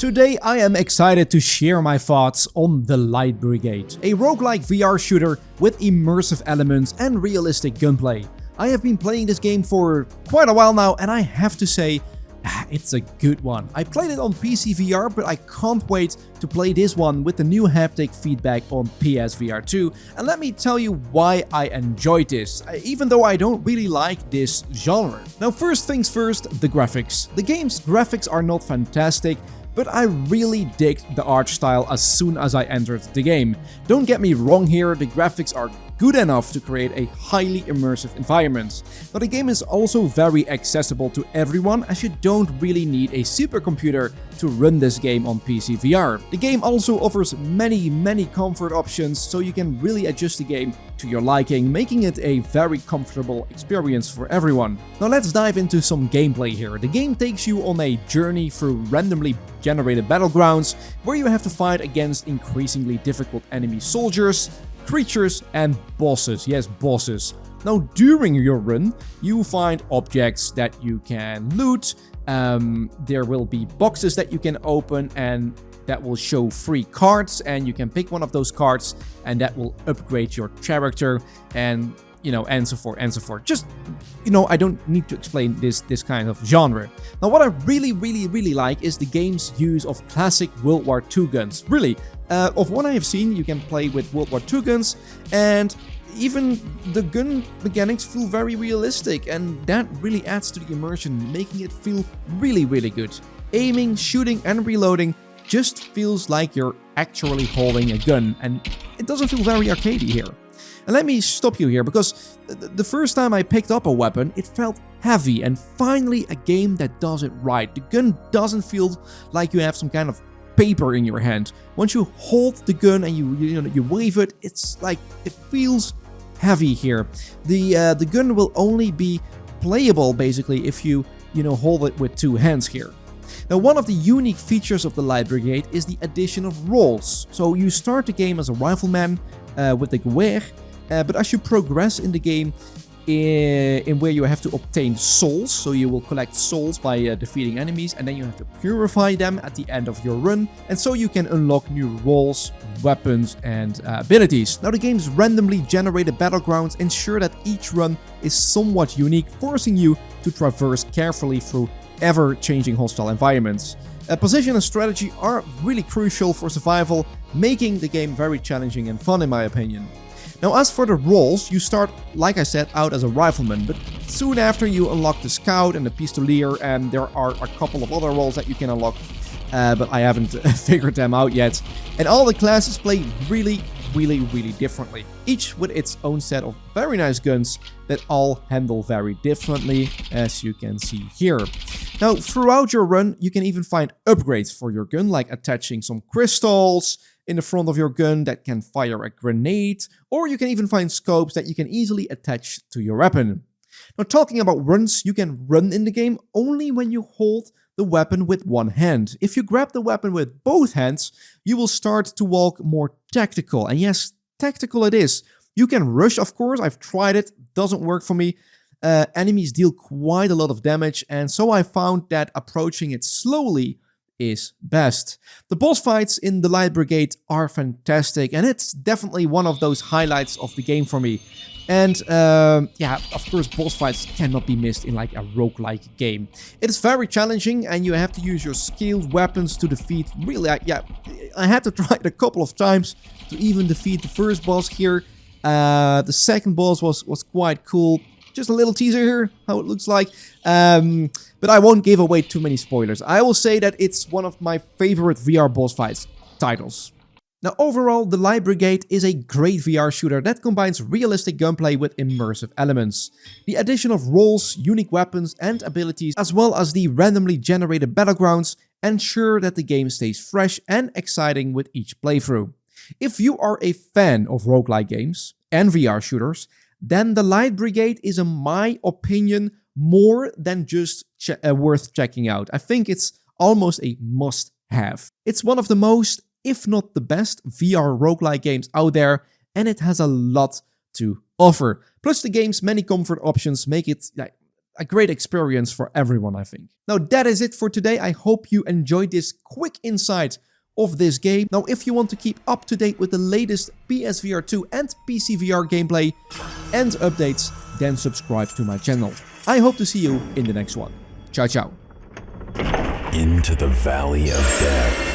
Today I am excited to share my thoughts on the Light Brigade, a roguelike VR shooter with immersive elements and realistic gunplay. I have been playing this game for quite a while now, and I have to say, it's a good one. I played it on PSVR, but I can't wait to play this one with the new haptic feedback on PSVR 2. And let me tell you why I enjoyed this, even though I don't really like this genre. Now, first things first, the graphics. The game's graphics are not fantastic, but I really digged the art style as soon as I entered the game. Don't get me wrong here, the graphics are good enough to create a highly immersive environment. But the game is also very accessible to everyone, as you don't really need a supercomputer to run this game on PSVR. The game also offers many comfort options, so you can really adjust the game to your liking, making it a very comfortable experience for everyone. Now let's dive into some gameplay here. The game takes you on a journey through randomly generated battlegrounds, where you have to fight against increasingly difficult enemy soldiers, creatures and bosses. Yes, bosses. Now during your run, you find objects that you can loot. There will be boxes that you can open and that will show free cards, and you can pick one of those cards and that will upgrade your character, and and so forth and so forth. Just, I don't need to explain this kind of genre. Now, what I really like is the game's use of classic World War II guns. Really, of what I have seen, you can play with World War II guns, and even the gun mechanics feel very realistic, and that really adds to the immersion, making it feel really good. Aiming, shooting, and reloading just feels like you're actually holding a gun, and it doesn't feel very arcadey here. And let me stop you here, because the first time I picked up a weapon, it felt heavy, and finally a game that does it right. The gun doesn't feel like you have some kind of paper in your hand. Once you hold the gun and you wave it, it's like it feels heavy here. The gun will only be playable basically if you hold it with two hands here. Now, one of the unique features of the Light Brigade is the addition of roles. So you start the game as a rifleman with the gewehr, but as you progress in the game, in where you have to obtain souls, so you will collect souls by defeating enemies, and then you have to purify them at the end of your run, and so you can unlock new roles, weapons, and abilities. Now, the game's randomly generated battlegrounds ensure that each run is somewhat unique, forcing you to traverse carefully through ever-changing hostile environments. Position and strategy are really crucial for survival, making the game very challenging and fun in my opinion. Now, as for the roles, you start, like I said, out as a rifleman, but soon after you unlock the scout and the pistolier, and there are a couple of other roles that you can unlock, but I haven't figured them out yet. And all the classes play really differently, each with its own set of very nice guns that all handle very differently, as you can see here. Now, throughout your run, you can even find upgrades for your gun, like attaching some crystals in the front of your gun that can fire a grenade, or you can even find scopes that you can easily attach to your weapon. Now, talking about runs, you can run in the game only when you hold the weapon with one hand. If you grab the weapon with both hands, you will start to walk more tactical. And yes, tactical it is. You can rush, of course. I've tried it. Doesn't work for me. Enemies deal quite a lot of damage, and so I found that approaching it slowly is best. The boss fights in the Light Brigade are fantastic, and it's definitely one of those highlights of the game for me. And yeah, of course, boss fights cannot be missed in like a roguelike game. It is very challenging, and you have to use your skilled weapons to defeat. Really, I had to try it a couple of times to even defeat the first boss here. The second boss was quite cool. Just a little teaser here, how it looks like. But I won't give away too many spoilers. I will say that it's one of my favorite VR boss fights titles. Now, overall, the Light Brigade is a great VR shooter that combines realistic gunplay with immersive elements. The addition of roles, unique weapons and abilities, as well as the randomly generated battlegrounds, ensure that the game stays fresh and exciting with each playthrough. If you are a fan of roguelike games and VR shooters, then the Light Brigade is, in my opinion, more than just worth checking out. I think it's almost a must-have. It's one of the most, if not the best, VR roguelike games out there, and it has a lot to offer. Plus, the game's many comfort options make it a great experience for everyone, I think. Now that is it for today. I hope you enjoyed this quick insight of this game. Now if you want to keep up to date with the latest PSVR 2 and PCVR gameplay and updates, then subscribe to my channel. I hope to see you in the next one. Ciao, ciao. Into the valley of death.